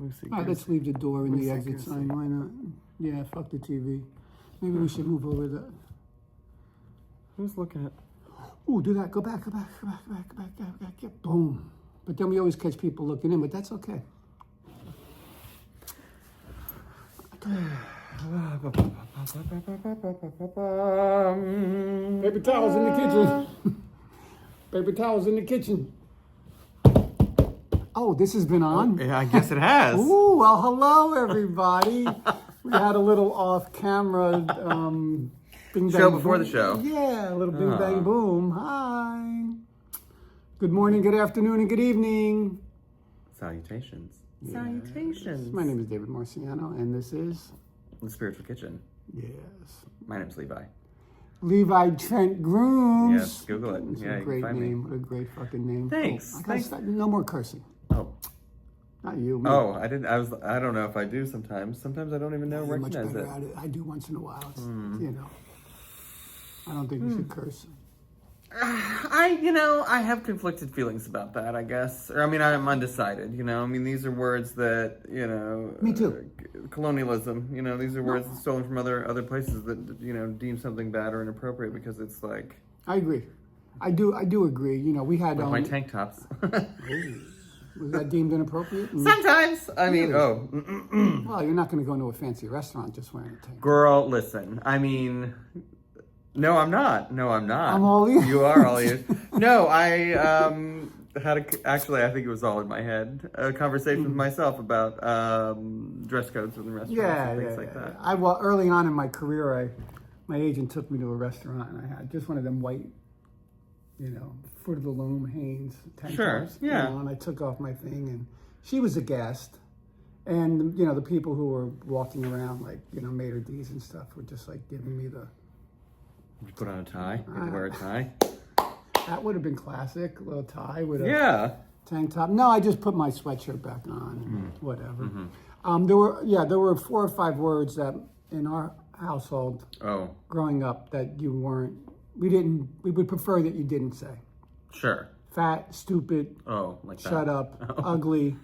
All right, let's leave the door and the exit sign. Why not? Yeah, fuck the TV. Maybe we should move over that. Who's looking at? Ooh, do that. Go back. Yeah, boom. But then we always catch people looking in, but that's okay. Paper towels in the kitchen. Paper towels in the kitchen. Oh, this has been on? Yeah, I guess it has. Ooh, well, hello, everybody. We had a little off-camera bing, bang, Show before boom. the show. Yeah, a little bing, bang, boom. Hi. Good morning, good afternoon, and good evening. Salutations. Yes. Salutations. My name is David Marciano, and this is... The Spiritual Kitchen. Yes. My name's Levi. Levi Trent Grooms. Yes, Google it. It's Yeah, a you great can find name. me. What a great fucking name. Thanks. Oh, I gotta Thanks. start, no more cursing. Oh. Not you. Me. Oh, I didn't. I don't know if I do sometimes. Sometimes I don't even know. You're much Recognize better it. at it. I do once in a while. It's, you know. I don't think we should curse. I have conflicted feelings about that, I guess. Or, I mean, I'm undecided, I mean, these are words that, Me too. Colonialism, these are words stolen from other places that, deem something bad or inappropriate because it's like... I agree. I do agree. We had... Like my tank tops. Was that deemed inappropriate? Sometimes. I mean, Well, you're not going to go into a fancy restaurant just wearing a tank. Girl, listen, I mean... No, I'm not. I'm all ears. You are all ears. No, I actually, I think it was all in my head. A conversation with myself about dress codes in the restaurants and things like that. Early on in my career, my agent took me to a restaurant and I had just one of them white, Fruit of the Loom Hanes tank tops. Yeah. And I took off my thing and she was a guest. And, the people who were walking around, like, maitre d's and stuff were just like giving me the... You put on a tie? You wear a tie? That would have been classic. A little tie with a tank top. No, I just put my sweatshirt back on and whatever. Mm-hmm. There were 4 or 5 words that in our household growing up that you weren't, we would prefer that you didn't say. Sure. Fat, stupid, like that. shut up, ugly.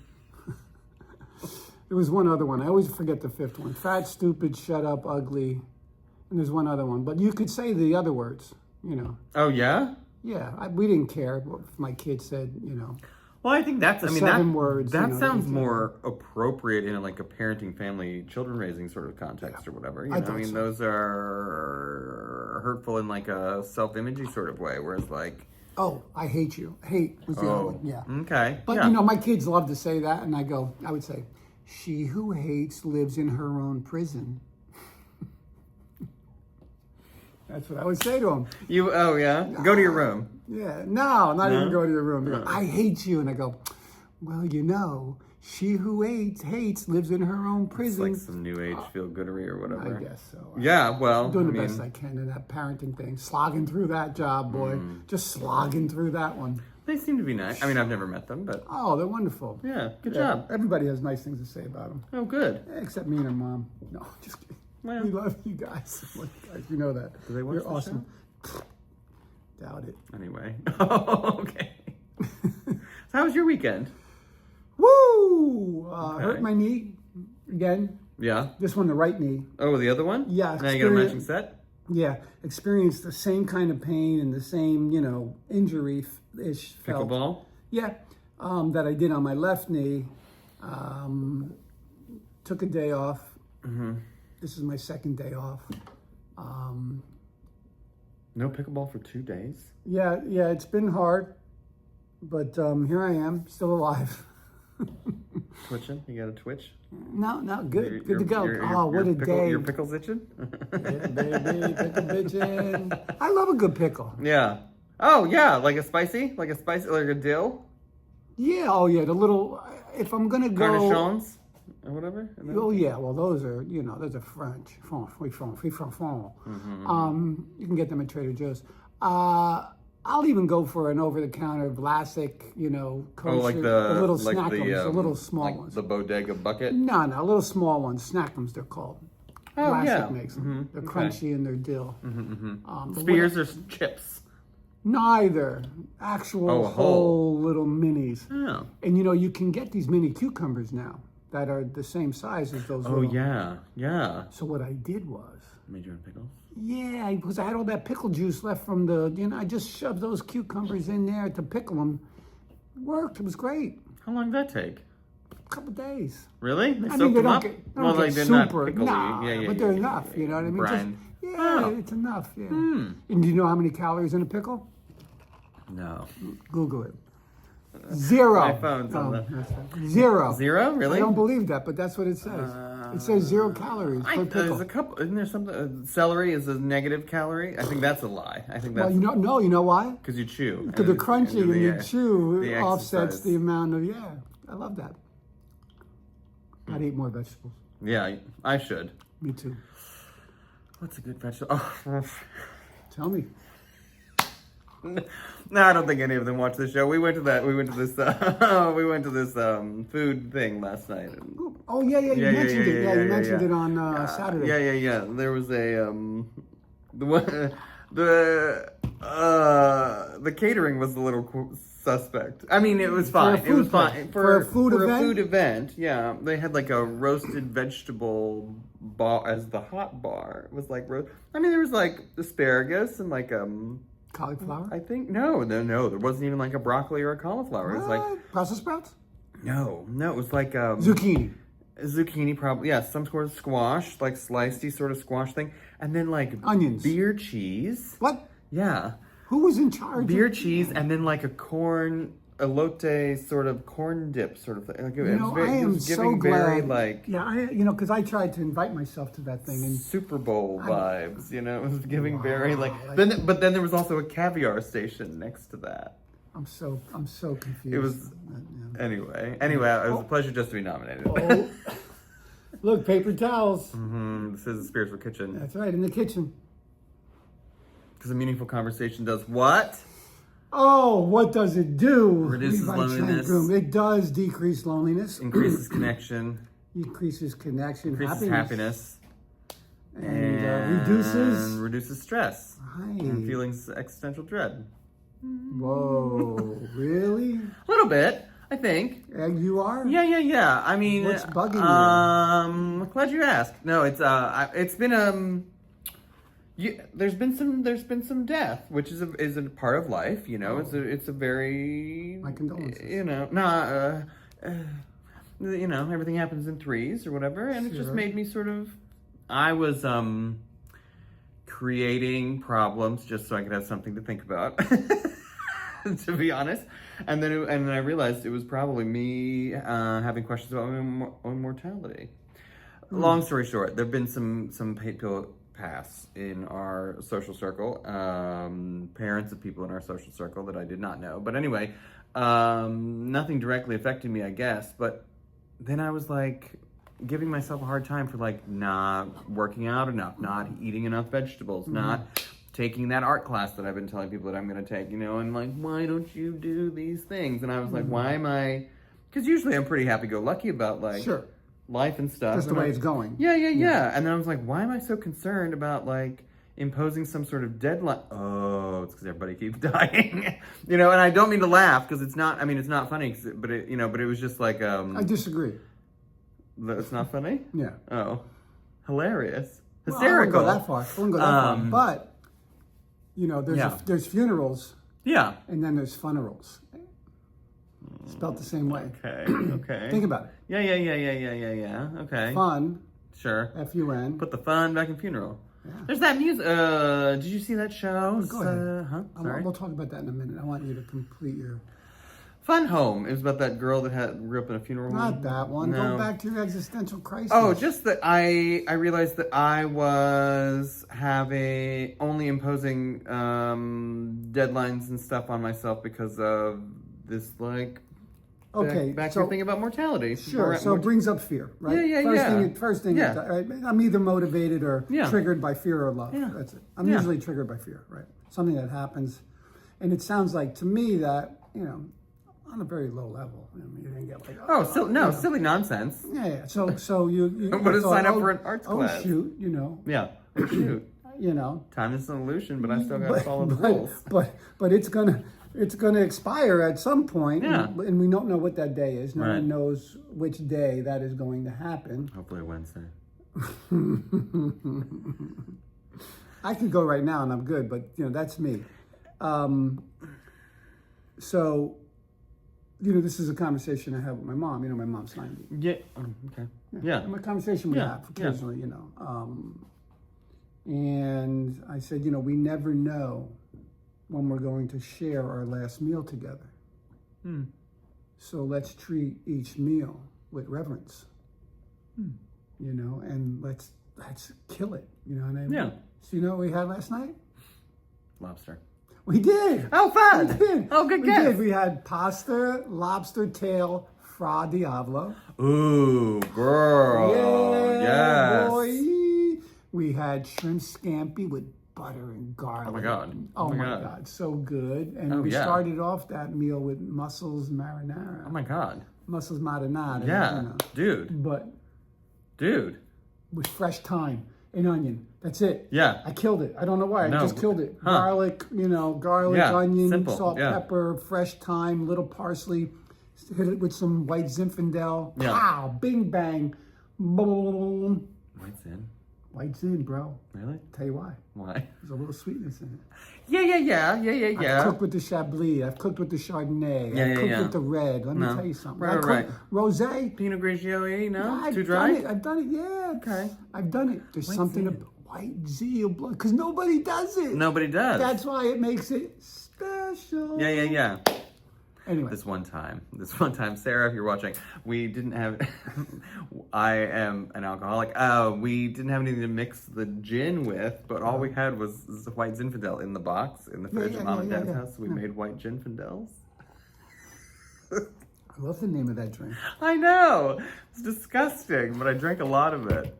There was one other one. I always forget the 5th one. Fat, stupid, shut up, ugly. And there's one other one, but you could say the other words, Oh, yeah? Yeah, we didn't care if my kid said, Well, I think that's, 7 words. That sounds more appropriate in like a parenting, family, children raising sort of context or whatever. Those are hurtful in like a self-imagey sort of way, whereas like... Oh, I hate you. Hate was the other one, yeah. Okay. But, my kids love to say that, and I would say, she who hates lives in her own prison. That's what I would say to them. Go to your room. Yeah, no, not even go to your room. They go, I hate you. And I go, well, she who hates lives in her own prison. It's like some new age feel-goodery or whatever. I guess so. Yeah, well, I'm doing the best I can in that parenting thing. Slogging through that job, boy. Just slogging through that one. They seem to be nice. I mean, I've never met them, but... Oh, they're wonderful. Yeah, good job. Everybody has nice things to say about them. Oh, good. Except me and her mom. No, just kidding. Well, we love you guys. You know that. Do they watch You're awesome. Show? Doubt it. Anyway. Okay. So how was your weekend? Woo! Hurt my knee again. Yeah. This one, the right knee. Oh, the other one? Yeah. Now you got a matching set? Yeah. Experienced the same kind of pain and the same, injury-ish felt. Pickleball? Yeah. That I did on my left knee. Took a day off. Mm-hmm. This is my 2nd day off. No pickleball for 2 days? Yeah, it's been hard, but here I am, still alive. Twitching? You got a twitch? No, good to go. What a day. Your pickle's itching? Yeah, baby, pickle bitchin'. I love a good pickle. Yeah. Oh, yeah, like a dill? Yeah, the little, if I'm going to go... Cornichons? Or whatever? Oh, yeah, well, those are French. We from France. You can get them at Trader Joe's. I'll even go for an over-the-counter Vlasic, kosher, like the little like snackums, the little small like ones. The bodega bucket? No, little small ones, snackums they're called. Oh, Vlasic makes them. They're crunchy and they're dill. Spears or chips? Neither. Actual whole little minis. Oh. And you can get these mini cucumbers now. that are the same size as those. Oh, yeah. So what I did was... Made your own pickles? Yeah, because I had all that pickle juice left from the, I just shoved those cucumbers in there to pickle them. It worked. It was great. How long did that take? A couple days. Really? They soaked them up? They're super. Nah, but they're enough. You know what I mean? Brine. It's enough. Yeah. And do you know how many calories in a pickle? No. Google it. 0. My phone's on that. 0. 0? Really? I don't believe that, but that's what it says. It says 0 calories per pickle. There's a couple. Isn't there something? Celery is a negative calorie. I think that's a lie. I think that's. Well, you know why? Because you chew. Because the crunching and you chew the offsets the amount of I love that. I'd eat more vegetables. Yeah, I should. Me too. What's a good vegetable? Oh. Tell me. No, I don't think any of them watch the show. We went to this food thing last night. Oh yeah, you mentioned it. You mentioned it on Saturday. Yeah. There was a the catering was a little suspect. I mean, it was fine. It was fine for a food event. Yeah, they had like a roasted vegetable bar as the hot bar. It was like roast. I mean, there was like asparagus and like cauliflower. I think no. There wasn't even like a broccoli or a cauliflower. It was like Brussels sprouts. No. It was like zucchini. Zucchini, probably, yeah, some sort of squash, like slicey sort of squash thing, and then like onions, beer cheese. What? Yeah. Who was in charge? Beer cheese, and then like a elote sort of corn dip sort of thing. Like, I am so glad. Very, because I tried to invite myself to that thing and Super Bowl vibes. It was giving very but then there was also a caviar station next to that. I'm so confused. It was anyway. It was a pleasure just to be nominated. Oh. Look, paper towels. This is the Spiritual Kitchen. That's right, in the kitchen. Because a meaningful conversation does what? Oh, what does it do? Reduces loneliness. It does decrease loneliness. Increases connection. Increases connection. Increases happiness. And reduces stress. Right. And feelings existential dread. Whoa, really? A little bit, I think. You are? Yeah. I mean, what's bugging you? I'm glad you asked. No, it's been there's been some death, which is a part of life. It's a very my condolences. Everything happens in threes or whatever, and Sure. It just made me sort of. I was creating problems just so I could have something to think about, to be honest. And then I realized it was probably me having questions about my own mortality. Long story short, there have been some people pass in our social circle, parents of people in our social circle that I did not know. But anyway, nothing directly affecting me, I guess. But then I was like giving myself a hard time for like not working out enough, not eating enough vegetables, not taking that art class that I've been telling people that I'm going to take, and like, why don't you do these things? And I was like, why am I? Because usually I'm pretty happy-go-lucky about like life and stuff. Just the way it's going. Yeah. And then I was like, why am I so concerned about like imposing some sort of deadline? Oh, it's because everybody keeps dying, and I don't mean to laugh because it's not. I mean, it's not funny, but it was just like. I disagree. That's not funny? Yeah. Oh, hilarious, hysterical. Well, I wouldn't go that far. But there's funerals. Yeah. And then there's funerals. Spelled the same way. Okay. Think about it. Yeah. Okay. Fun. Sure. F-U-N. Put the fun back in funeral. Yeah. There's that music. Did you see that show? Go ahead. Sorry. We'll talk about that in a minute. I want you to complete your... Fun Home. It was about that girl that grew up in a funeral home. Not that one. No. Go back to your existential crisis. Oh, just that I realized that I was only imposing deadlines and stuff on myself because of this like back to your thing about mortality. Sure. So it brings up fear, right? Yeah. First thing. I'm either motivated or triggered by fear or love. Yeah. That's it. I'm usually triggered by fear, right? Something that happens, and it sounds like to me that on a very low level. I mean, you didn't get like silly nonsense. Yeah. So you I'm going to sign up for an arts class. Oh shoot, Yeah. Oh shoot. Time is an illusion, but I still got to follow the rules. But it's gonna It's going to expire at some point, and we don't know what that day is. No Right. one knows which day that is going to happen. Hopefully Wednesday. I could go right now and I'm good, but that's me. So, this is a conversation I have with my mom. My mom's 90. Yeah. Okay. Yeah. And a conversation we have occasionally, and I said, we never know when we're going to share our last meal together. So let's treat each meal with reverence. And let's kill it. You know what I mean? Yeah. So you know what we had last night? Lobster. We did. Oh, fun. We did. Oh, good we guess. did. We had pasta, lobster tail, fra diavolo. Ooh, girl. Yeah, Yes. boy. We had shrimp scampi with butter and garlic. Oh my God. Oh my God. So good. And Oh, we yeah. started off that meal with mussels marinara. Oh my God. Mussels marinara. Yeah. Dude. But Dude. with fresh thyme and onion. That's it. Yeah. I killed it. I don't know why. I No. just killed it. Huh. Garlic, garlic, Yeah, onion, simple, salt, yeah. pepper, fresh thyme, little parsley. Hit it with some white Zinfandel. Yeah. Pow! Bing bang. Boom. White's in. White's in, bro. Really? Tell you why. Why? There's a little sweetness in it. Yeah. I've cooked with the Chablis. I've cooked with the Chardonnay. Yeah, I've yeah, cooked yeah. with the red. Let me No. tell you something. Right, I cooked right. rosé. Pinot Grigio, no? I've Too dry? I've done it, yeah. Okay. I've done it. There's White something Zin. about white zeal blood, because nobody does it. Nobody does. That's why it makes it special. Yeah. Anyway. This one time, Sarah, if you're watching, we didn't have, I am an alcoholic. We didn't have anything to mix the gin with, but all we had was the white Zinfandel in the box in the fridge at Mom and Dad's house. So we made white Zinfandels. I love the name of that drink. I know. It's disgusting, but I drank a lot of it.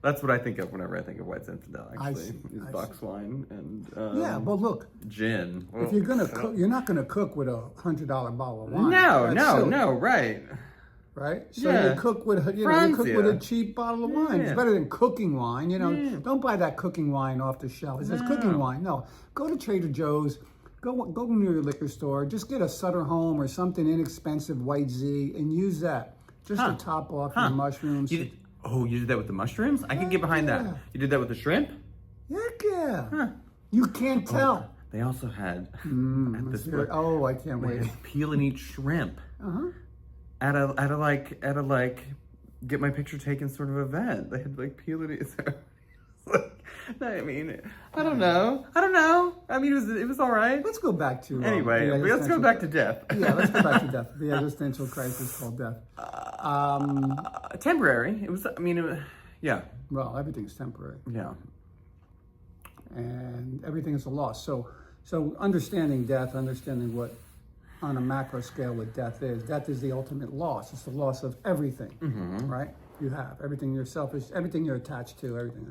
That's what I think of whenever I think of white Zinfandel, actually. Is box wine and Yeah, well, look. Gin. If you're going to cook, you're not going to cook with a $100 bottle of wine. That's silly, No, right. right? So Yeah. you cook with you cook with a cheap bottle of wine. It's better than cooking wine. Don't buy that cooking wine off the shelf. It says cooking wine. No, go to Trader Joe's. Go near your liquor store. Just get a Sutter Home or something inexpensive white Z and use that just to top off your mushrooms. You did that with the mushrooms? I can get behind that. You did that with the shrimp? Heck yeah. You can't tell. They also had at this I can't wait. peel and eat shrimp. At a get my picture taken sort of event. They had peel and eat. I mean, I don't know. I mean, it was all right. Let's go back to anyway. Let's go back to death. Yeah, let's go back to death. The existential crisis called death. Temporary. It was. I mean, yeah. Well, everything's temporary. Yeah. And everything is a loss. So understanding death, understanding what on a macro scale what death is the ultimate loss. It's the loss of everything, right? You have everything yourself is everything you're attached to, everything.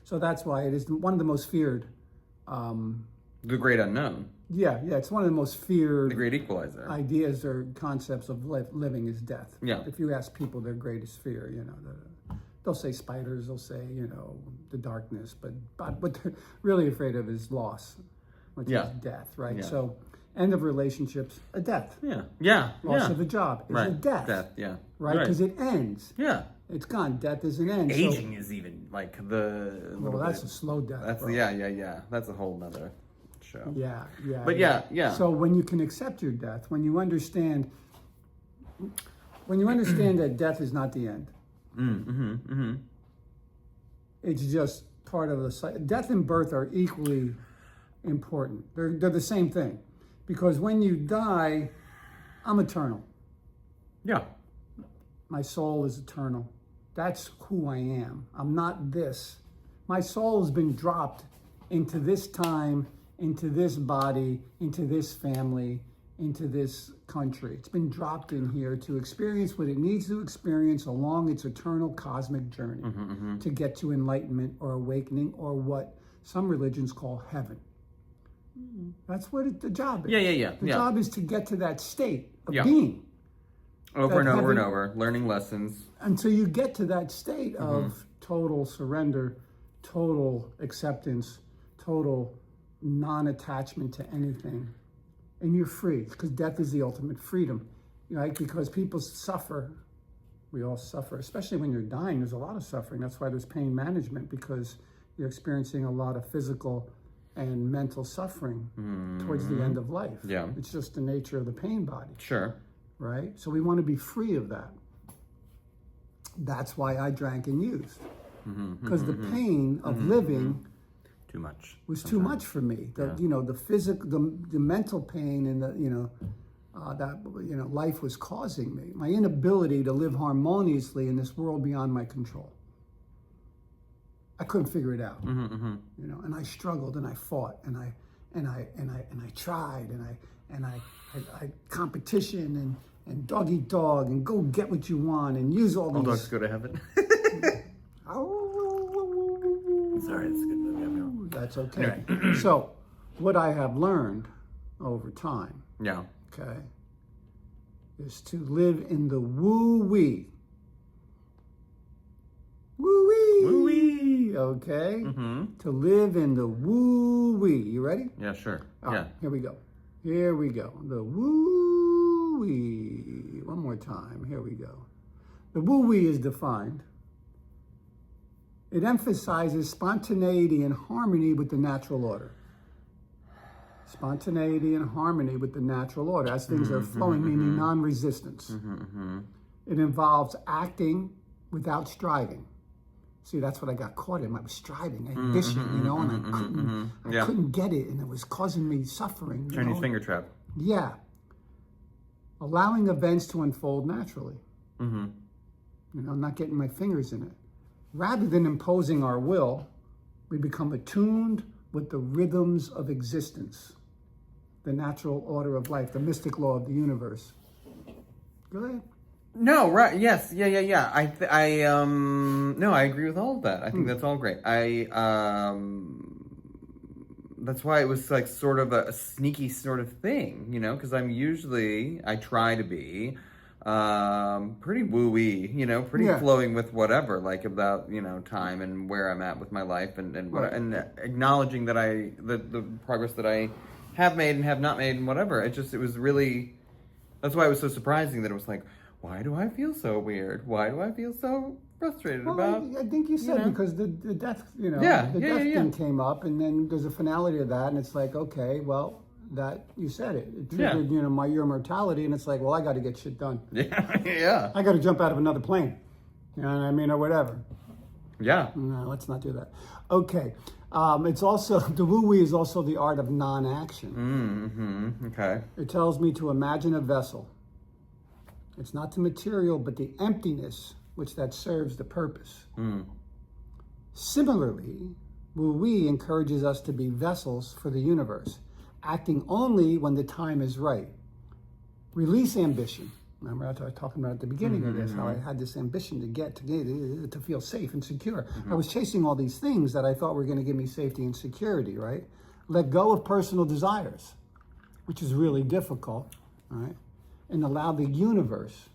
So that's why it is one of the most feared. The great unknown. Yeah, it's one of the most feared. The great equalizer. Ideas or concepts of living is death. Yeah. If you ask people their greatest fear, they'll say spiders, they'll say, the darkness, but what they're really afraid of is loss, which is death, right? Yeah. So end of relationships, a death. Yeah. Loss of a job is a death. Yeah. Right? Because it ends. Yeah. It's gone. Death is an end. Aging is even the... Well, that's a slow death. That's bro. Yeah. That's a whole nother show. Yeah. But yeah. So when you can accept your death, when you understand that death is not the end, it's just part of the cycle. Death and birth are equally important. They're the same thing, because when you die, I'm eternal. Yeah. My soul is eternal. That's who I am. I'm not this. My soul has been dropped into this time, into this body, into this family, into this country. It's been dropped in here to experience what it needs to experience along its eternal cosmic journey to get to enlightenment or awakening, or what some religions call heaven. That's what the job is. Yeah. The job is to get to that state of Yeah. being. Over and over, learning lessons. Until you get to that state of total surrender, total acceptance, total non-attachment to anything, and you're free, because death is the ultimate freedom, right? Because people suffer. We all suffer, especially when you're dying. There's a lot of suffering. That's why there's pain management, because you're experiencing a lot of physical and mental suffering towards the end of life. Yeah. It's just the nature of the pain body. Sure. Right? So we want to be free of that. That's why I drank and used. Because the pain of living too much was too much for me. The physical, the mental pain, and life was causing me. My inability to live harmoniously in this world beyond my control. I couldn't figure it out. And I struggled, and I fought, and I tried, and I competition and dog eat dog, and go get what you want, and use all All these. dogs go to heaven. Sorry, it's a good movie. That's okay. So, what I have learned over time, okay, is to live in the woo-wee. Woo-wee. Woo-wee. Okay? To live in the woo-wee. You ready? Yeah, sure. All right, here we go. Here we go. The woo-wee. One more time. Here we go. The woo-wee is defined. It emphasizes spontaneity and harmony with the natural order. Spontaneity and harmony with the natural order. As things are flowing, meaning non-resistance. It involves acting without striving. See, that's what I got caught in. I was striving, ambition, and I couldn't get it, and it was causing me suffering. Chinese finger trap. Yeah. Allowing events to unfold naturally. Not getting my fingers in it. Rather than imposing our will, we become attuned with the rhythms of existence, the natural order of life, the mystic law of the universe. Go ahead. No, right? Yes, yeah. No, I agree with all of that. I think that's all great. That's why it was like sort of a sneaky sort of thing, because I try to be pretty woo-wee, pretty flowing with whatever, like about, time and where I'm at with my life and and acknowledging that the progress that I have made and have not made and whatever. It was really, that's why it was so surprising that it was like, why do I feel so weird? Why do I feel so frustrated about? I think you said because the death, the death thing came up, and then there's a finality of that, and it's like, okay, well, that you said it triggered, your mortality, and it's like, well, I got to get shit done. Yeah. I got to jump out of another plane, you know what I mean, or whatever. Yeah. No, let's not do that. Okay. It's also, the woo-wee is also the art of non-action. Okay. It tells me to imagine a vessel. It's not the material, but the emptiness which that serves the purpose. Similarly, woo-wee encourages us to be vessels for the universe, acting only when the time is right. Release ambition. Remember, I was talking about at the beginning of this, how I had this ambition to feel safe and secure. I was chasing all these things that I thought were going to give me safety and security, right? Let go of personal desires, which is really difficult, right? And allow the universe,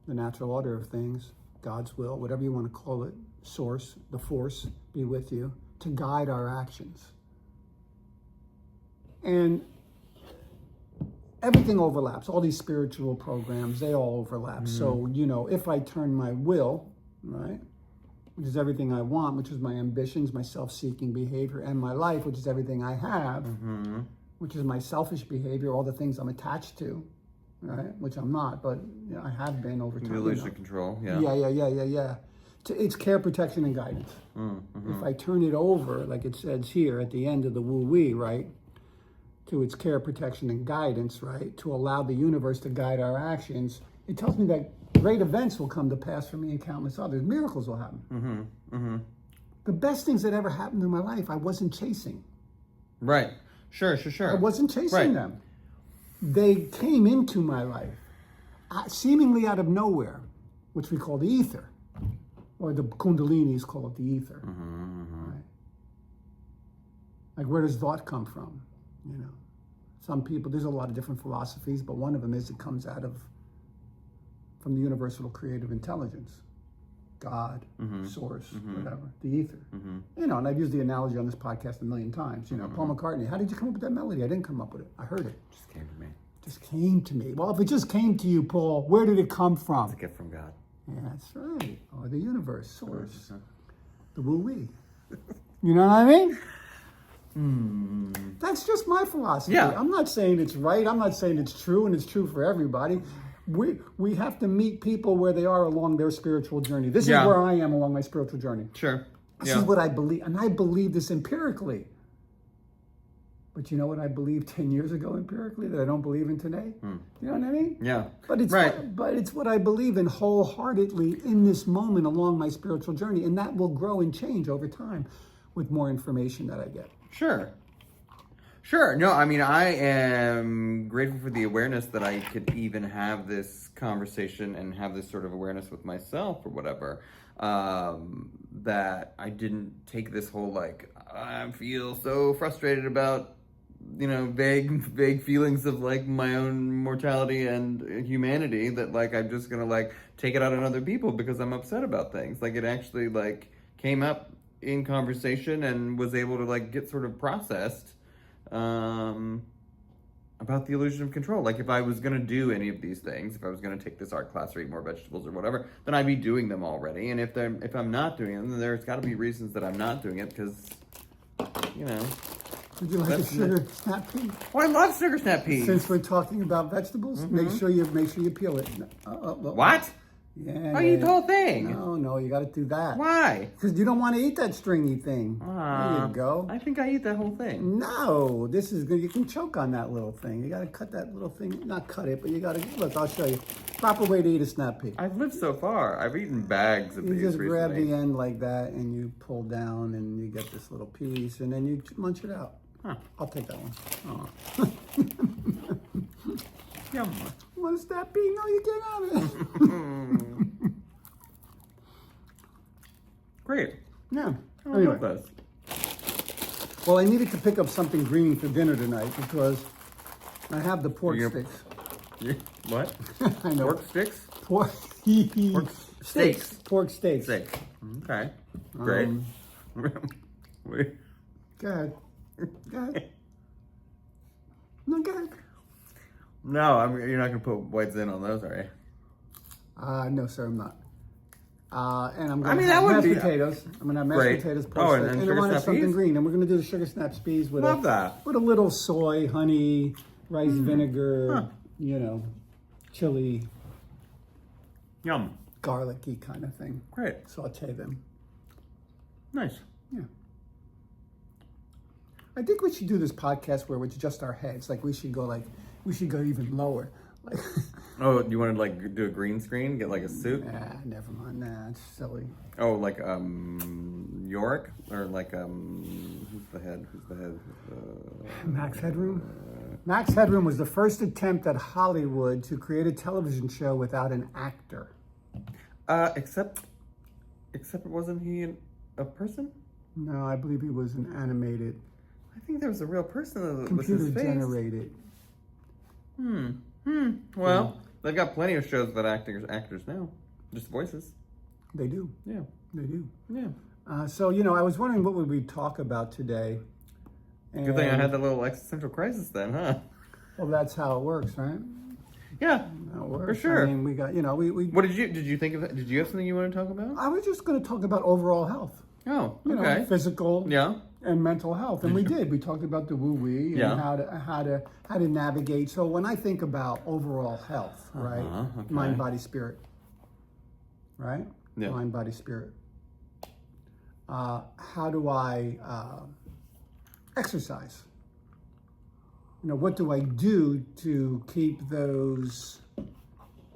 the natural order of things, God's will, whatever you want to call it, source, the force, be with you, to guide our actions. And everything overlaps. All these spiritual programs, they all overlap. So, if I turn my will, right, which is everything I want, which is my ambitions, my self-seeking behavior, and my life, which is everything I have, which is my selfish behavior, all the things I'm attached to, right, which I'm not, but I have been over time. The illusion of control, Yeah. It's care, protection, and guidance. If I turn it over, like it says here at the end of the woo-wee, right, to its care, protection, and guidance, right, to allow the universe to guide our actions, it tells me that great events will come to pass for me and countless others. Miracles will happen. The best things that ever happened in my life, I wasn't chasing. Right. Sure. I wasn't chasing them. They came into my life, seemingly out of nowhere, which we call the ether, or the Kundalinis call it the ether. Right? Like, where does thought come from? Some people, there's a lot of different philosophies, but one of them is it comes from the universal creative intelligence. God, source, whatever, the ether. You know, and I've used the analogy on this podcast a million times. You know, Paul McCartney, how did you come up with that melody? I didn't come up with it. I heard it. Just came to me. Just came to me. Well, if it just came to you, Paul, where did it come from? It's a gift from God. Yeah, that's right. Or the universe, source, the woo-wee. You know what I mean? That's just my philosophy. Yeah. I'm not saying it's right. I'm not saying it's true, and it's true for everybody. We have to meet people where they are along their spiritual journey. This is where I am along my spiritual journey. Sure. This is what I believe, and I believe this empirically. But you know what I believed 10 years ago empirically that I don't believe in today? You know what I mean? Yeah. But it's but it's what I believe in wholeheartedly in this moment along my spiritual journey, and that will grow and change over time with more information that I get. Sure. No, I mean, I am grateful for the awareness that I could even have this conversation and have this sort of awareness with myself or whatever. That I didn't take this whole, like, I feel so frustrated about, you know, vague feelings of, like, my own mortality and humanity that, like, I'm just gonna, like, take it out on other people because I'm upset about things. Like, it actually, like, came up in conversation and was able to, like, get sort of processed about the illusion of control. Like, if I was going to do any of these things, if I was going to take this art class or eat more vegetables or whatever, then I'd be doing them already. And if I'm not doing them, then there's got to be reasons that I'm not doing it because, you know. Would you like a sugar snap pea? Oh, I love sugar snap peas. Since we're talking about vegetables, make sure you peel it. What? Yeah. I eat the whole thing. No, you got to do that. Why? Because you don't want to eat that stringy thing. There you go. I think I eat that whole thing. No, this is good. You can choke on that little thing. You got to cut that little thing. Not cut it, but you got to look. I'll show you. Proper way to eat a snap pea. I've lived so far. I've eaten bags of these You just recently. grab the end like that, and you pull down, and you get this little piece, and then you munch it out. Huh. I'll take that one. Oh. Yum. Want a snap pea? No, you can't have it. Great. Yeah. I Anyway. love this. Well, I needed to pick up something green for dinner tonight because I have the pork sticks. What? I know. Pork sticks? Pork steaks. Pork steaks. Steak. Okay. Great. Wait. Go ahead. Go ahead. No, go ahead. No, you're not going to put whites in on those, are you? No, sir, I'm not. And I'm going to that have would mashed be potatoes. I'm going to have mashed great. potatoes, Oh, pork and steak, and I sugar want snap something peas? green. And we're going to do the sugar snap peas with Love that. with a little soy, honey, rice vinegar, you know, chili, Yum. garlicky kind of thing. Great. Saute them. Nice. Yeah. I think we should do this podcast where it's just our heads. Like we should go even lower. Like Oh, you want to like do a green screen? Get like a suit? Nah, never mind. Nah, it's silly. Oh, like Yorick? Or like who's the head? Max Headroom? Max Headroom was the first attempt at Hollywood to create a television show without an actor. Except wasn't he a person? No, I believe he was an animated, I think there was a real person with computer his face. generated. Well, they've got plenty of shows that actors now. Just voices. They do. Yeah. They do. Yeah. So, you know, I was wondering what would we talk about today. Good thing I had that little existential crisis then, huh? Well, that's how it works, right? Yeah. How it works. For sure. I mean, we got, you know, we What did you think of? Did you have something you want to talk about? I was just going to talk about overall health. Oh, You okay. know, physical and mental health, and we did. We talked about the woo-wee and how to navigate. So when I think about overall health, right, okay. mind, body, spirit, right, Yeah. mind, body, spirit. How do I exercise? You know, what do I do to keep those,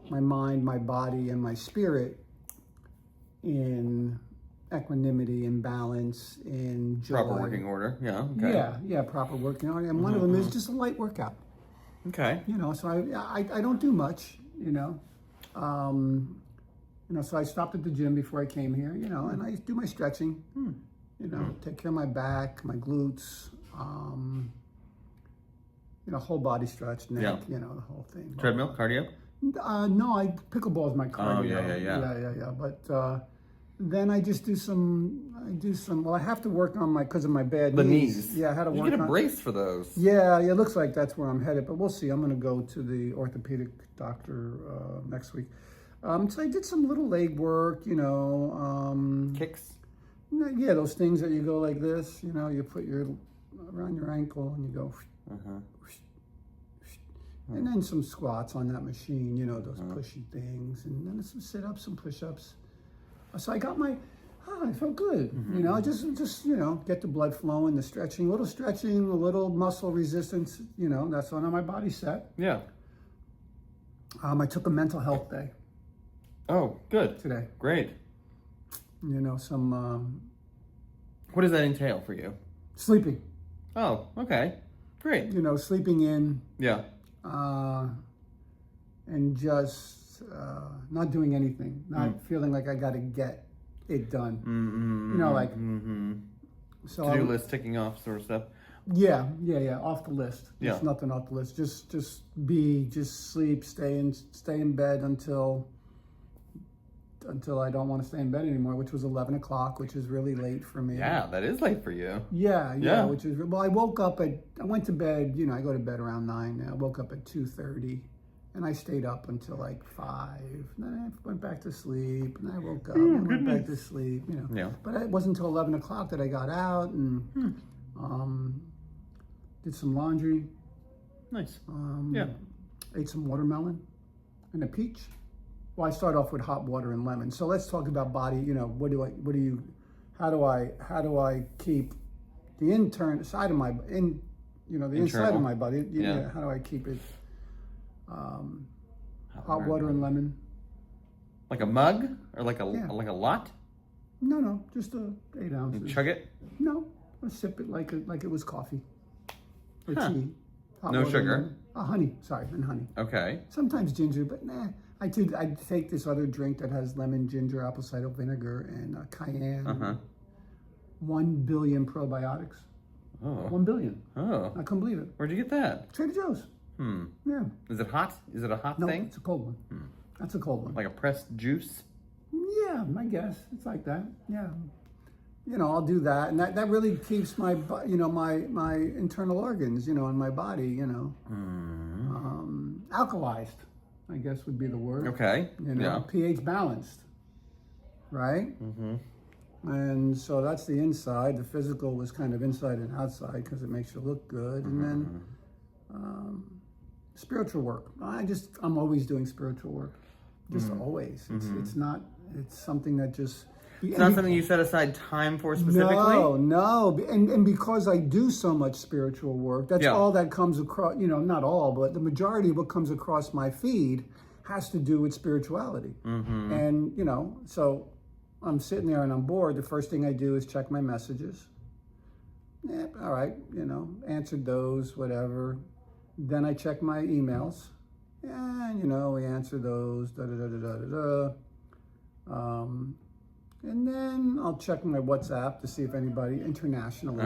my mind, my body, and my spirit in equanimity and balance, in joy. Proper working order. Yeah. Okay. Yeah, proper working order. And one of them is just a light workout. Okay. You know, so I don't do much, you know. So I stopped at the gym before I came here, you know, and I do my stretching, you know, take care of my back, my glutes, you know, whole body stretch, neck, you know, the whole thing. Treadmill, cardio? No, pickleball is my cardio. Oh, yeah. But, then I just do some. Well, I have to work on because of my bad knees. Yeah, I had to work. You get a brace for those. Yeah, it looks like that's where I'm headed, but we'll see. I'm going to go to the orthopedic doctor next week. So I did some little leg work, Kicks. Yeah, those things that you go like this. You put around your ankle and you go. And then some squats on that machine, those pushy things, and then some sit-ups, some push-ups. So I got I felt good. Just get the blood flowing, the stretching, a little muscle resistance. That's on my body set. Yeah. I took a mental health day. Oh, good. Today. Great. Some. What does that entail for you? Sleeping. Oh, okay. Great. Sleeping in. Yeah. And just not doing anything, not feeling like I got to get it done. So to-do list ticking off sort of stuff. Yeah, off the list. There's Yeah. nothing off the list. Just sleep, stay in bed until I don't want to stay in bed anymore, which was 11 o'clock, which is really late for me. Yeah, that is late for you. Yeah. Which is, I went to bed, I go to bed around 9 now. I woke up at 2:30 and I stayed up until like 5. And then I went back to sleep and I woke up and went back to sleep, Yeah. But it wasn't until 11 o'clock that I got out and did some laundry. Nice. Ate some watermelon and a peach. Well, I start off with hot water and lemon. So let's talk about body. How do I keep the inside of my body? How do I keep it? Hot water and lemon. Like a mug or like a lot? No, just 8 ounces. You chug it? No, I sip it like it was coffee or tea. Hot No water sugar. and honey. Sorry, and honey. Okay. Sometimes ginger, but nah. I take this other drink that has lemon, ginger, apple cider vinegar, and cayenne. 1 billion probiotics. Oh. 1 billion. Oh. I couldn't believe it. Where'd you get that? Trader Joe's. Yeah. Is it hot? Is it a hot No, thing? it's a cold one. That's a cold one. Like a pressed juice? Yeah, I guess it's like that. Yeah. I'll do that, and that really keeps my my internal organs, in my body, alkalized, I guess would be the word. Okay. pH balanced, right? And so that's the inside. The physical was kind of inside and outside because it makes you look good, and then spiritual work. I'm always doing spiritual work, just always. It's something that just. It's not something you set aside time for specifically? No. And because I do so much spiritual work, that's all that comes across, not all, but the majority of what comes across my feed has to do with spirituality. And, so I'm sitting there and I'm bored. The first thing I do is check my messages. Yeah, all right, answered those, whatever. Then I check my emails. And, we answer those, and then I'll check my WhatsApp to see if anybody internationally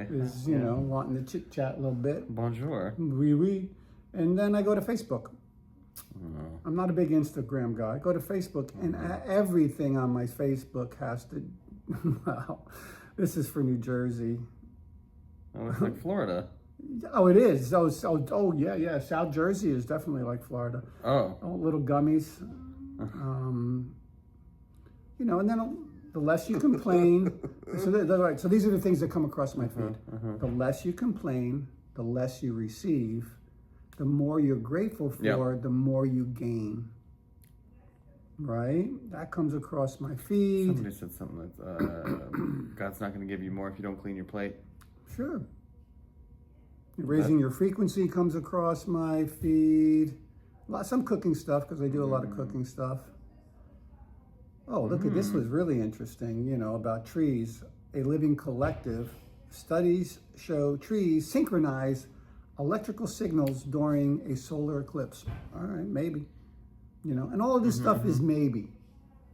is, wanting to chit chat a little bit. Bonjour. Oui. And then I go to Facebook. I'm not a big Instagram guy. I go to Facebook, and everything on my Facebook has to. Wow, this is for New Jersey. Oh, it's like Florida. Oh, it is. Yeah. South Jersey is definitely like Florida. Oh, little gummies. And then the less you complain. So these are the things that come across my feed. The less you complain, the less you receive, the more you're grateful for, the more you gain. Right? That comes across my feed. Somebody said something that God's not going to give you more if you don't clean your plate. Sure. Raising your frequency comes across my feed. Some cooking stuff, because I do a lot of cooking stuff. Oh, look at this, was really interesting, about trees. A living collective. Studies show trees synchronize electrical signals during a solar eclipse. All right, maybe. And all of this stuff is maybe.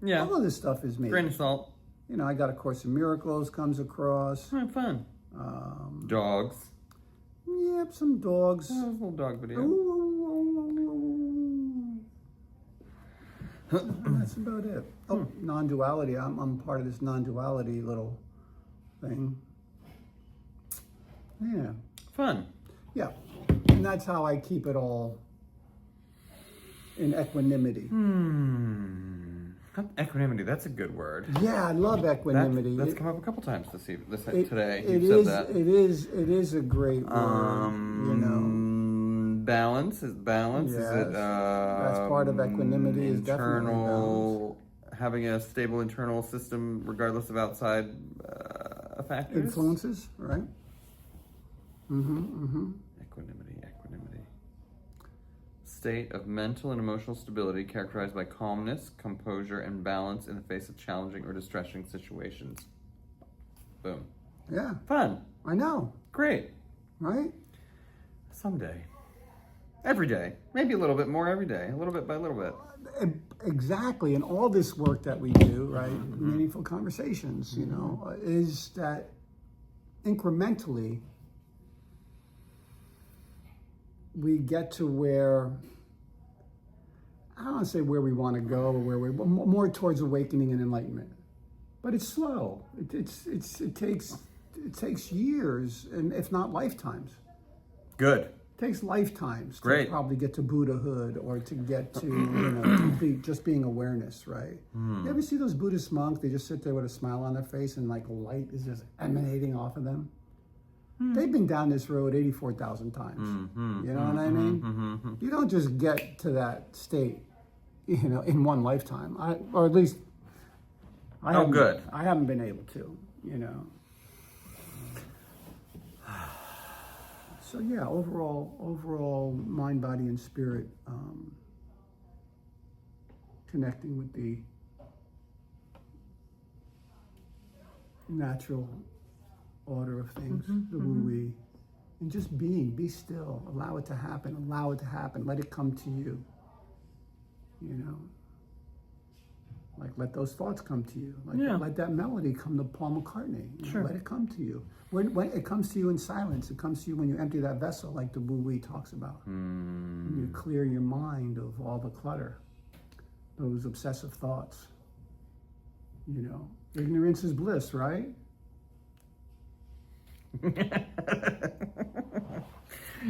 Yeah. All of this stuff is maybe. Grain of salt. I got A Course in Miracles comes across. Oh, fun. Dogs. Yep, some dogs. Oh, a little dog video. And that's about it. Oh, non-duality. I'm part of this non-duality little thing. Yeah. Fun. Yeah. And that's how I keep it all in equanimity. Equanimity, that's a good word. Yeah, I love equanimity. That's come up a couple times today. It is a great word, Balance is balance. Yes. Is it That's part of equanimity, is definitely balance. Having a stable internal system regardless of outside factors. Influences, right? Equanimity. State of mental and emotional stability characterized by calmness, composure, and balance in the face of challenging or distressing situations. Boom. Yeah. Fun. I know. Great. Right? Someday. Every day. Maybe a little bit more every day. A little bit by little bit. Exactly. And all this work that we do, right? Meaningful conversations, is that incrementally we get to where, I don't want to say where we want to go or more towards awakening and enlightenment. But it's slow. It takes years, and if not lifetimes. Good. It takes lifetimes Great. to probably get to Buddhahood or to get to just being awareness, right? You ever see those Buddhist monks? They just sit there with a smile on their face and like light is just emanating off of them. They've been down this road 84,000 times. You know what I mean? You don't just get to that state, in one lifetime. Or at least I haven't been able to, So yeah, overall mind, body, and spirit, connecting with the natural order of things, the wu-wei, and just be still, allow it to happen, let it come to you, like let those thoughts come to you, let that melody come to Paul McCartney, let it come to you. When it comes to you in silence, it comes to you when you empty that vessel, like the wu-wei talks about. When you clear your mind of all the clutter, those obsessive thoughts. Ignorance is bliss, right?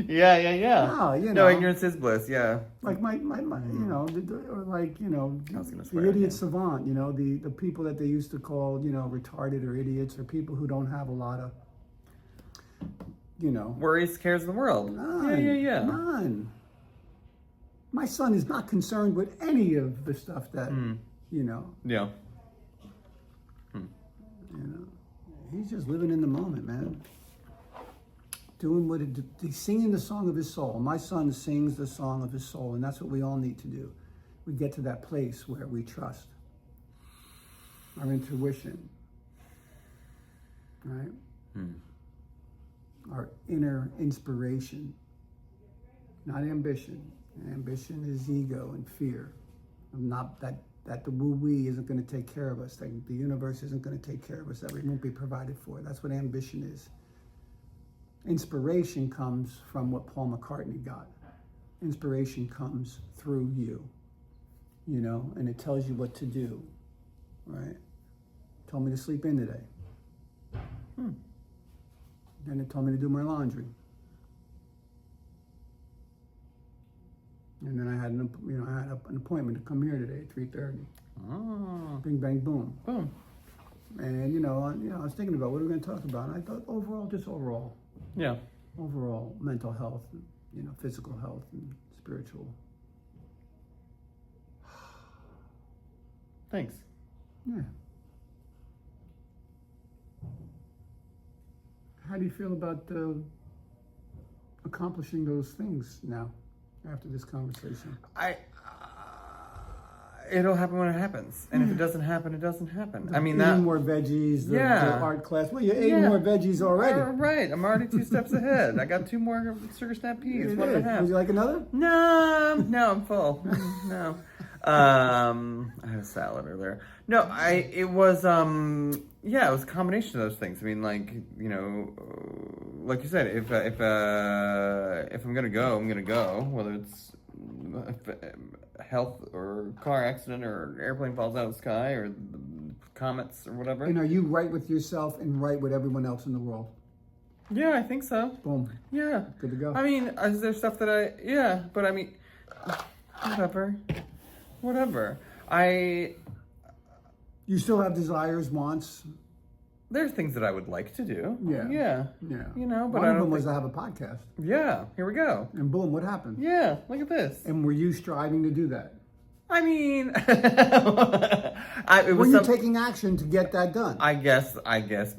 Yeah. No, ignorance is bliss. Yeah. Like my the idiot savant. The people that they used to call retarded or idiots or people who don't have a lot of worries, cares in the world. None. None. My son is not concerned with any of the stuff that Yeah. He's just living in the moment, man. Doing he's singing the song of his soul. My son sings the song of his soul, and that's what we all need to do. We get to that place where we trust our intuition, right? Our inner inspiration, not ambition. Ambition is ego and fear. Not that the wu-wei isn't going to take care of us, that the universe isn't going to take care of us, that we won't be provided for. That's what ambition is. Inspiration comes from what Paul McCartney got. Inspiration comes through you, and it tells you what to do, right? Told me to sleep in today. Then it told me to do my laundry. And then I had an appointment to come here today at 3:30. Oh. Bing, bang, boom. Boom. And I was thinking about what are we going to talk about, and I thought overall. Yeah. Overall mental health, physical health and spiritual. Thanks. Yeah. How do you feel about accomplishing those things now after this conversation? It'll happen when it happens, and if it doesn't happen, it doesn't happen. Eating more veggies, the art class. Well, you're eating more veggies already. Right, I'm already 2 steps ahead. I got 2 more sugar snap peas. What do I have? Would you like another? No, I'm full. No. I had a salad earlier. No, it was a combination of those things. Like you said, if I'm gonna go, I'm gonna go. Whether it's health or car accident or an airplane falls out of the sky or comets or whatever. And are you right with yourself and right with everyone else in the world? Yeah, I think so. Boom. Yeah. Good to go. I mean, is there stuff that but I mean, whatever. You still have desires, wants? There's things that I would like to do. Yeah. Yeah. Yeah. You know, but one I of don't them was think... to have a podcast. Yeah, here we go. And boom, what happened? Yeah, look at this. And were you striving to do that? I mean, were you taking action to get that done? I guess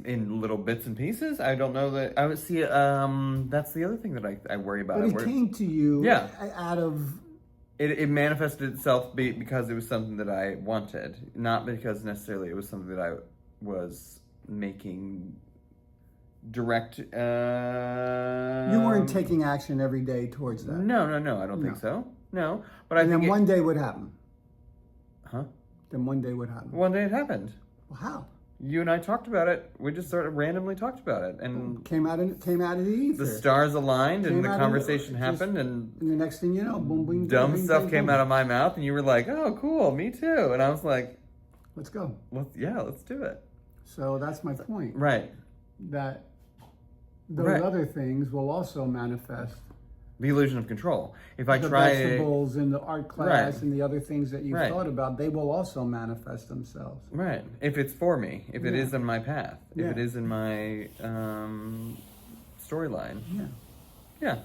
in little bits and pieces. I don't know that I would see. That's the other thing that I worry about. But it came to you out of... It manifested itself because it was something that I wanted, not because necessarily it was something that I was making direct. You weren't taking action every day towards that. No. I don't think so. No, but I think then one day would happen. Huh? Then one day would happen. One day it happened. Well, how? You and I talked about it. We just sort of randomly talked about it, and came out of the ether. The stars aligned, and the conversation happened, and the next thing you know, boom, boom, dumb stuff came out of my mouth, and you were like, "Oh, cool, me too," and I was like, "Let's go." Let's do it. So that's my point. Right. That those other things will also manifest. The illusion of control. If I the try vegetables in the art class and the other things that you've thought about, they will also manifest themselves. Right. If it's for me, if it is in my path, if it is in my storyline. Yeah.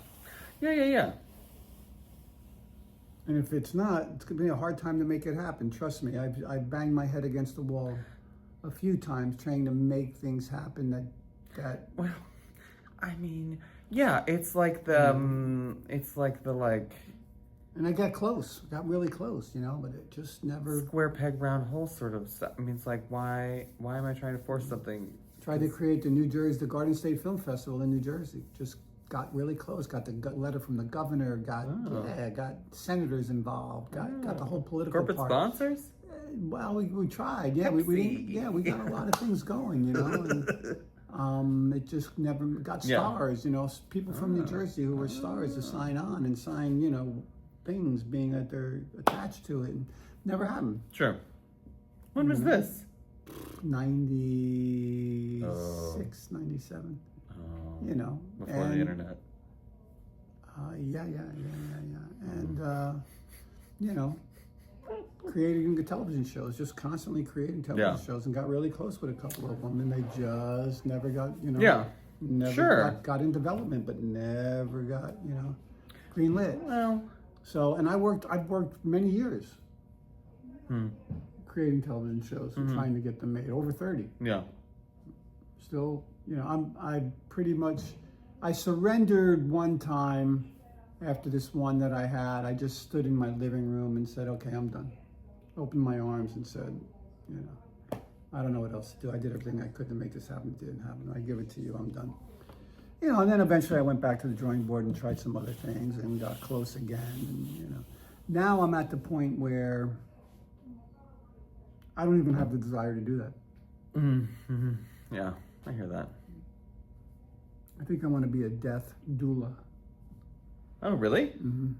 And if it's not, it's going to be a hard time to make it happen. Trust me. I've banged my head against the wall a few times trying to make things happen that well, I mean, yeah, it's like the and I got really close, but it just never... Square peg, round hole sort of stuff. I mean, it's like, why am I trying to force something? Tried to create the Garden State Film Festival in New Jersey. Just got really close, got the letter from the governor, got senators involved, got the whole political corporate part. Sponsors? Well, we tried. Yeah, we got a lot of things going, and it just never got stars, people from New Jersey who were stars to sign on and sign, things being that they're attached to it. And never happened. Sure. When was this? 96, 97. Before the internet. Yeah. And, creating television shows, just constantly creating television shows, and got really close with a couple of them, and they just never got, got in development, but never got, green lit. Well, so, and I've worked many years creating television shows and trying to get them made, over 30. Yeah. Still, I surrendered one time after this one that I had. I just stood in my living room and said, okay, I'm done. Opened my arms and said, I don't know what else to do. I did everything I could to make this happen. It didn't happen. I give it to you. I'm done. And then eventually I went back to the drawing board and tried some other things and got close again. And, now I'm at the point where I don't even have the desire to do that. Mm-hmm. Yeah, I hear that. I think I want to be a death doula. Oh, really? Mm-hmm.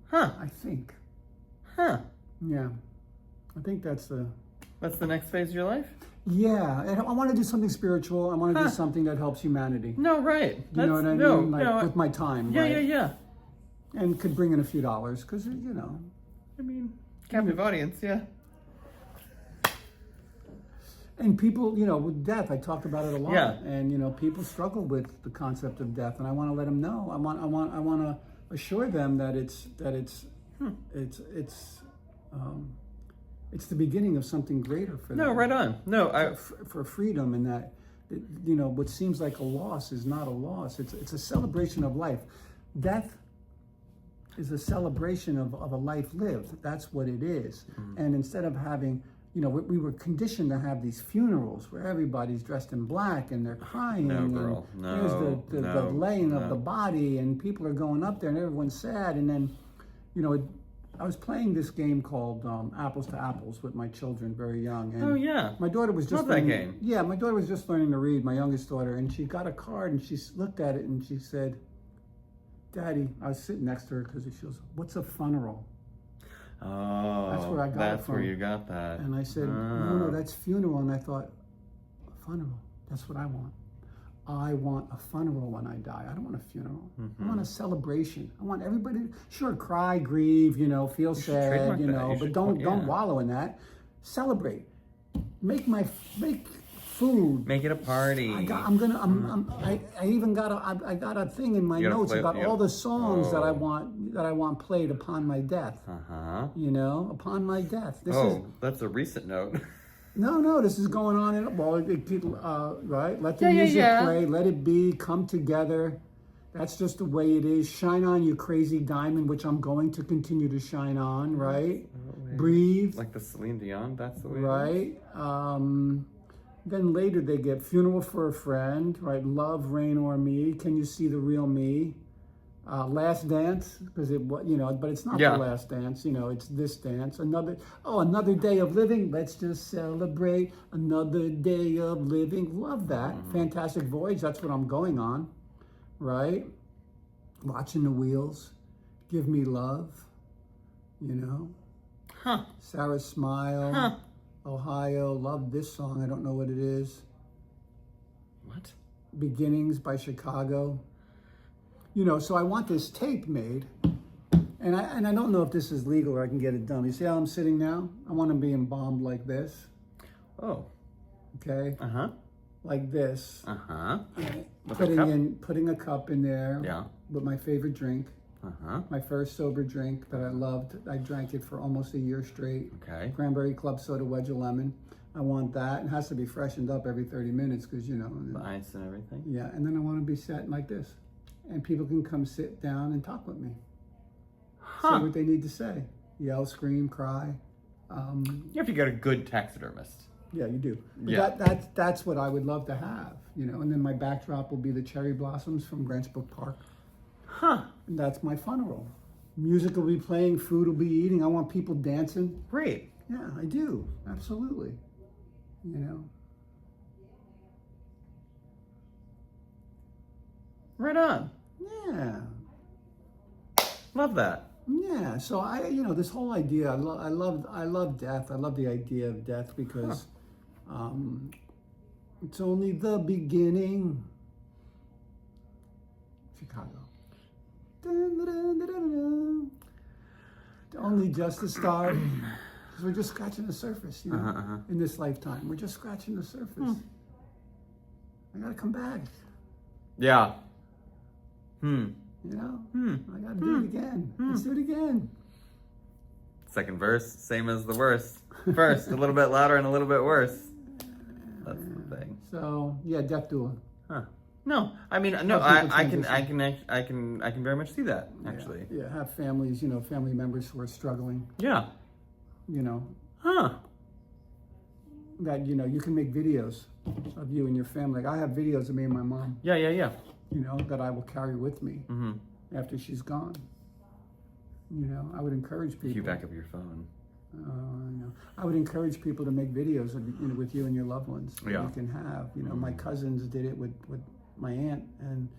Huh. I think. Huh. Yeah. I think that's the next phase of your life? Yeah. And I want to do something spiritual. I want to do something that helps humanity. No, right. You know what I mean? With my time. Yeah, right? yeah. And could bring in a few dollars because, I mean, captive audience, yeah. And people, with death, I talked about it a lot. Yeah. And people struggle with the concept of death, and I want to let them know. I want to assure them that it's the beginning of something greater for them. No, right on. No, for freedom, and that what seems like a loss is not a loss. It's a celebration of life. Death is a celebration of a life lived. That's what it is. Mm-hmm. And instead of having we were conditioned to have these funerals where everybody's dressed in black and they're crying. No, girl. And there's the laying of the body, and people are going up there and everyone's sad. And then, I was playing this game called Apples to Apples with my children, very young. And my daughter was just learning. That game. Yeah, my daughter was just learning to read, my youngest daughter, and she got a card and she looked at it and she said, Daddy, I was sitting next to her because she goes, what's a funeral? Oh, That's where I got it that's from. where you got that. And I said, no, that's funeral. And I thought, funeral, that's what I want. I want a funeral when I die. I don't want a funeral. I want a celebration. I want everybody, sure, cry, grieve, feel sad, but don't wallow in that. Celebrate. Make food. Make it a party. I even got a thing in my notes about all the songs that I want played upon my death. Upon my death. That's a recent note. No, this is going on right? Let the music play, let it be, come together. That's just the way it is. Shine on, you crazy diamond, which I'm going to continue to shine on, right? Breathe. Like the Celine Dion, that's the way right? Then later they get funeral for a friend, right? Love, rain, or me. Can you see the real me? Last dance, because but it's not the last dance. It's this dance. Another day of living. Let's just celebrate another day of living. Love that. Fantastic Voyage. That's what I'm going on, right? Watching the wheels. Give me love. Sarah's Smile. Ohio. Love this song. I don't know what it is. What? Beginnings by Chicago. So I want this tape made, and I don't know if this is legal or I can get it done. You see how I'm sitting now? I want to be embalmed like this. Oh. Okay. Like this. Putting a cup in there. Yeah. With my favorite drink. My first sober drink that I loved. I drank it for almost a year straight. Okay. Cranberry Club Soda Wedge of Lemon. I want that. It has to be freshened up every 30 minutes because the ice and everything. Yeah, and then I want to be sat like this. And people can come sit down and talk with me. Say what they need to say. Yell, scream, cry. You have to get a good taxidermist. Yeah, you do. But that's what I would love to have, And then my backdrop will be the cherry blossoms from Grants Brook Park. And that's my funeral. Music will be playing, food will be eating. I want people dancing. Great. Yeah, I do. Absolutely. Right on. Yeah. Love that. Yeah. So this whole idea, I love death. I love the idea of death because it's only the beginning. Chicago. Only just the start. Because we're just scratching the surface, in this lifetime. We're just scratching the surface. I gotta come back. Yeah. I gotta do it again. Let's do it again. Second verse, same as the verse. First, a little bit louder and a little bit worse. That's the thing. So death duel. No, I mean, no, I can very much see that actually. Yeah, have families, family members who are struggling. Yeah. That you can make videos of you and your family. Like I have videos of me and my mom. Yeah. That I will carry with me after she's gone. I would encourage people. If you back up your phone. I would encourage people to make videos of, with you and your loved ones. That you can have. My cousins did it with my aunt, and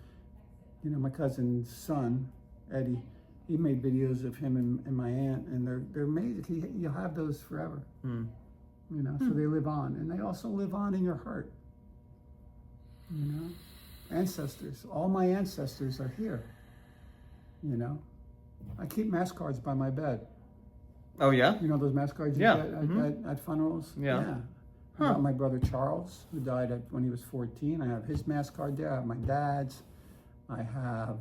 my cousin's son, Eddie. He made videos of him and my aunt, and they're amazing. You'll have those forever. So they live on, and they also live on in your heart. Ancestors. All my ancestors are here. I keep mass cards by my bed. Oh yeah? Those mass cards you get at funerals? Yeah. I got my brother Charles, who died when he was 14. I have his mass card there. I have my dad's. I have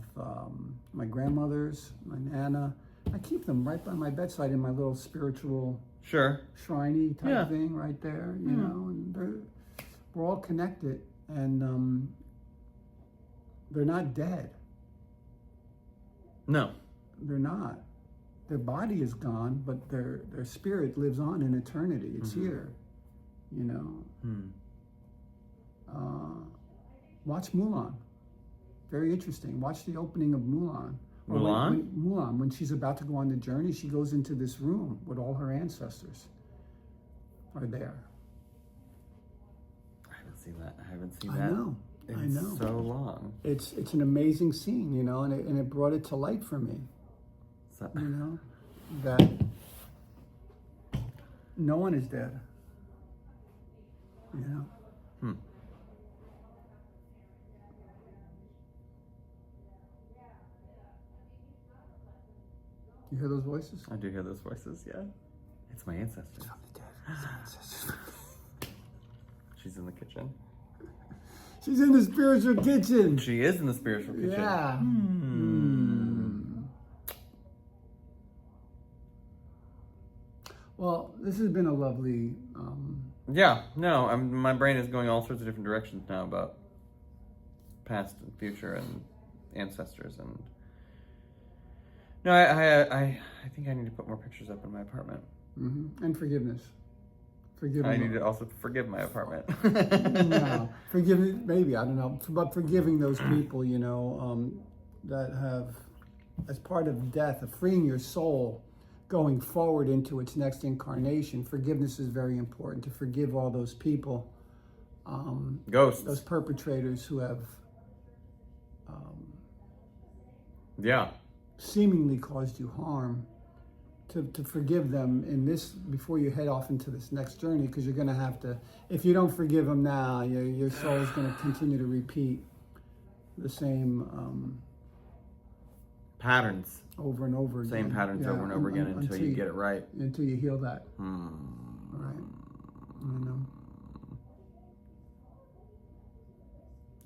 my grandmother's, my Nana. I keep them right by my bedside in my little spiritual, shriny type thing right there, and we're all connected, and they're not dead. No. They're not. Their body is gone, but their spirit lives on in eternity. It's here, Watch Mulan. Very interesting. Watch the opening of Mulan. Mulan? When she's about to go on the journey, she goes into this room with all her ancestors are there. I haven't seen that. I know. It's so long. It's an amazing scene, and it brought it to light for me. That No one is dead. You know? You hear those voices? I do hear those voices, yeah. It's my ancestors. It's from the dead. It's my ancestors. She's in the kitchen. She's in the spiritual kitchen. She is in the spiritual kitchen. Yeah. Well, this has been a lovely... Yeah, no, my brain is going all sorts of different directions now about past and future and ancestors and... No, I think I need to put more pictures up in my apartment. And forgiveness. I need to also forgive my apartment. No, forgiving, maybe, I don't know, but forgiving those people, you know, that have, as part of death, of freeing your soul, going forward into its next incarnation. Forgiveness is very important, to forgive all those people. Ghosts. Those perpetrators who have seemingly caused you harm. To forgive them in this, before you head off into this next journey, because you're going to have to, if you don't forgive them now, your soul is going to continue to repeat the same patterns over and over again. Same patterns over and over again until you get it right. Until you heal that. Right. I know.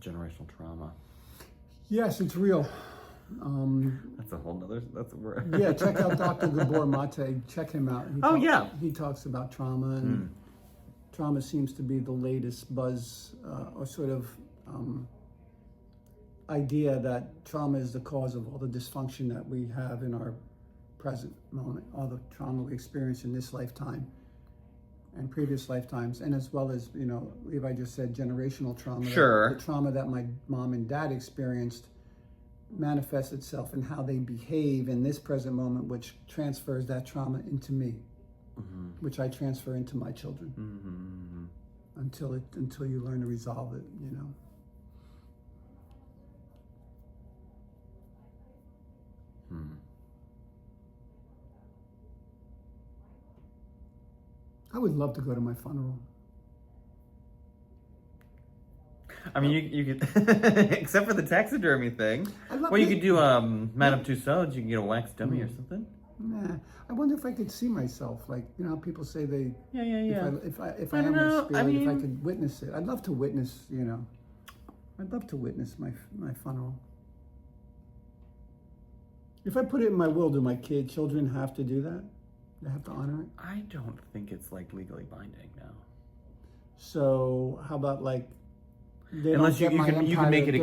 Generational trauma. Yes, it's real. That's a whole nother, that's a word. Yeah, check out Dr. Gabor Mate. Check him out. He talks about trauma, and trauma seems to be the latest buzz or sort of idea that trauma is the cause of all the dysfunction that we have in our present moment, all the trauma we experience in this lifetime and previous lifetimes, and as well as, you know, Levi just said generational trauma. Sure. The trauma that my mom and dad experienced manifests itself in how they behave in this present moment, which transfers that trauma into me, which I transfer into my children, until you learn to resolve it, you know. I would love to go to my funeral. I mean, you could, except for the taxidermy thing. Well, you could do Madame Tussauds. You can get a wax dummy or something. Nah, I wonder if I could see myself. Like, you know, people say they. Yeah. If I am a spirit, if I could witness it, I'd love to witness. You know, I'd love to witness my funeral. If I put it in my will, do my children have to do that? They have to honor it? I don't think it's like legally binding now. So how about like? Unless you can make it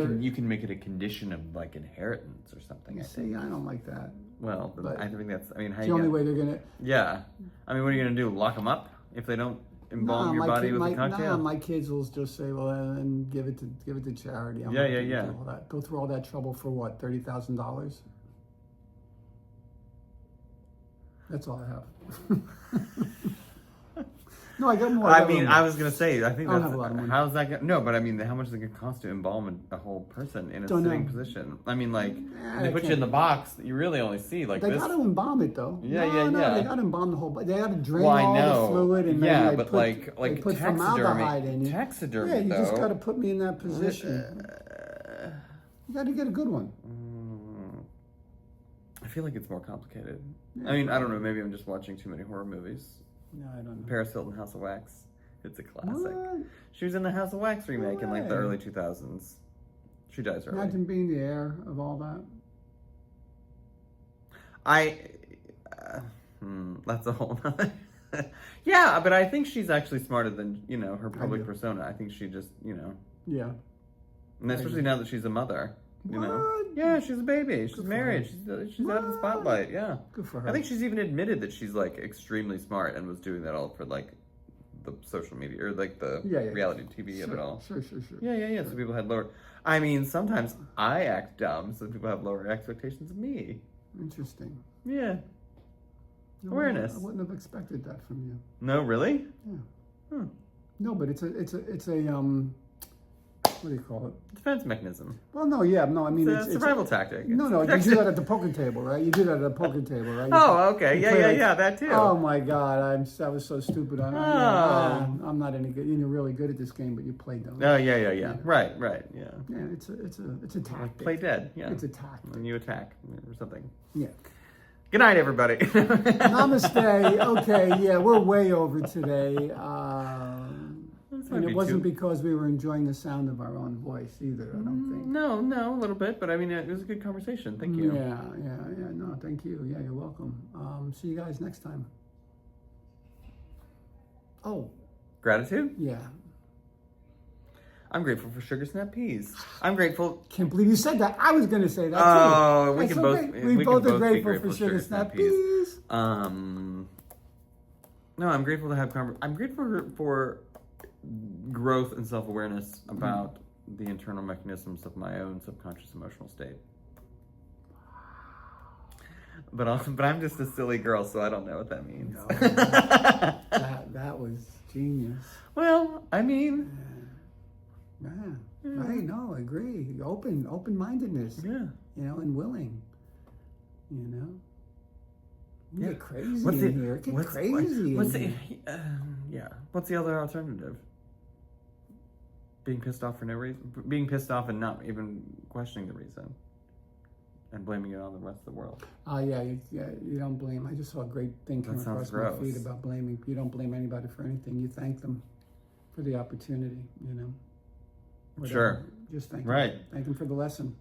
a condition of like inheritance or something. See, I don't like that. Well, but I think that's. I mean, how the only way they're gonna. Yeah, I mean, what are you gonna do? Lock them up if they don't embalm your body with a cocktail? No, my kids will just say, well, and give it to charity. Yeah. Go through all that trouble for what? $30,000. That's all I have. No, I got more. I mean, I was gonna say, I think I don't have a lot of money. How's that? No, but I mean, how much does it cost to embalm a whole person in a sitting position? I mean, like, they put you in the box, you really only see like they this. They got to embalm it though. Yeah. They got to embalm the whole body. They got to drain all the fluid and then but they put formaldehyde in you. Taxidermy. Yeah, you just got to put me in that position. You got to get a good one. I feel like it's more complicated. Yeah, I mean, I don't know. Maybe I'm just watching too many horror movies. No, I don't know. Paris Hilton, House of Wax. It's a classic. What? She was in the House of Wax remake in like the early 2000s. She dies early. Imagine being the heir of all that. That's a whole nother. Yeah, but I think she's actually smarter than, you know, her public persona. I think she just, you know. Yeah. And especially now that she's a mother. You know? Yeah, she's a baby. She's married. She's out of the spotlight. Yeah. Good for her. I think she's even admitted that she's like extremely smart and was doing that all for like the social media or like the reality TV of it all. Sure. Yeah. So people had lower. I mean, sometimes I act dumb, so people have lower expectations of me. Interesting. Yeah. No, awareness. I wouldn't have expected that from you. No, really? Yeah. No, but it's a what do you call it? Defense mechanism. Well, no, yeah, no, I mean... It's a survival tactic. No, you do that at the poker table, right? You do that at the poker table, right? Okay. Yeah, that too. Oh, my God, I was so stupid. I'm not any good. You're really good at this game, but you play dumb. Oh, yeah. Right, yeah. Yeah, it's a tactic. Play dead, yeah. It's a tactic. And you attack or something. Yeah. Good night, everybody. Namaste. Okay, yeah, we're way over today. And it wasn't because we were enjoying the sound of our own voice either, I don't think. No, a little bit, but I mean, it was a good conversation. Thank you. Yeah, no, thank you. Yeah, you're welcome. See you guys next time. Oh. Gratitude? Yeah. I'm grateful for sugar snap peas. I'm grateful. Can't believe you said that. I was going to say that too. Oh, we can both. We both are grateful for sugar snap peas. No, I'm grateful to have. I'm grateful for growth and self-awareness about the internal mechanisms of my own subconscious emotional state. But I'm just a silly girl, so I don't know what that means. No, that was genius. Well, I mean. Yeah. Right, no, I agree. Open-mindedness. Yeah. And willing. You get crazy in here. Get crazy in here. Yeah. What's the other alternative? Being pissed off for no reason? Being pissed off and not even questioning the reason. And blaming it on the rest of the world. You don't blame. I just saw a great thing come across my feed about blaming. You don't blame anybody for anything. You thank them for the opportunity, Whatever. Sure. Just thank them. Thank them for the lesson.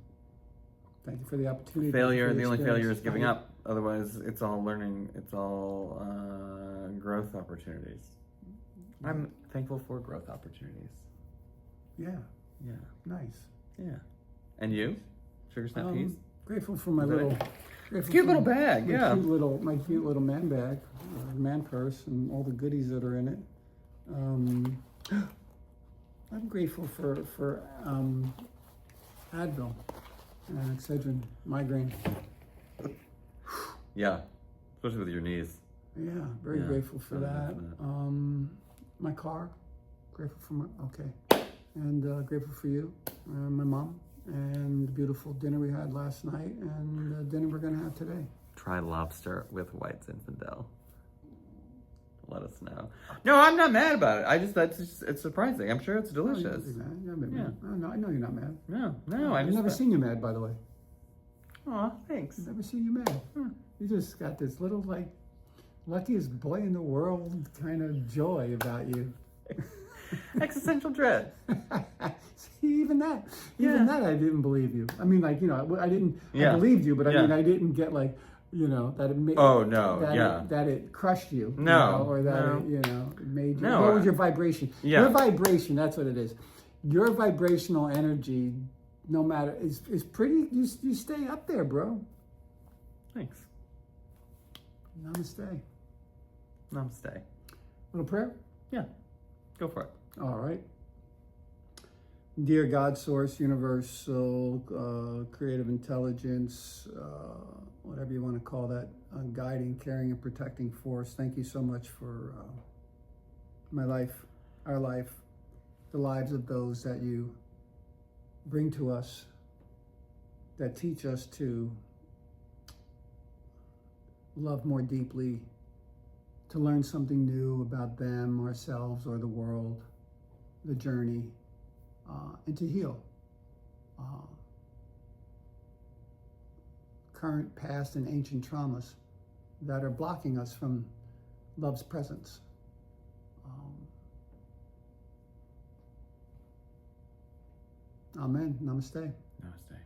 Thank you for the opportunity. The only failure is giving up. Otherwise, it's all learning. It's all growth opportunities. I'm thankful for growth opportunities. Yeah. Nice. Yeah. And you? Sugar snap peas? Grateful for my little... Cute little bag, yeah. My cute little man bag, man purse, and all the goodies that are in it. I'm grateful for Advil and Excedrin, migraine. Yeah, especially with your knees. Yeah, very grateful for that. My car, grateful for and grateful for you, my mom, and the beautiful dinner we had last night, and the dinner we're gonna have today. Try lobster with white Zinfandel. Let us know. No, I'm not mad about it. It's surprising. I'm sure it's delicious. Mad. No, I know you're not mad. No, I've never seen you mad, by the way. Aw, thanks. I've never seen you mad. You just got this little, luckiest boy in the world kind of joy about you. Existential dread. See, even that I didn't believe you. I mean, I didn't. I believed you, but I mean, I didn't get that it made. Oh no! That it crushed you. No. Or that it made you. No. What was your vibration? Yeah. Your vibration. That's what it is. Your vibrational energy, no matter, is pretty. You stay up there, bro. Thanks. Namaste. Namaste. Little prayer. Yeah. Go for it. All right. Dear God, Source, Universal, Creative Intelligence, whatever you want to call that, guiding, caring, and protecting force, thank you so much for my life, our life, the lives of those that you bring to us, that teach us to love more deeply, to learn something new about them, ourselves, or the world, the journey, and to heal current, past, and ancient traumas that are blocking us from love's presence. Amen. Namaste. Namaste.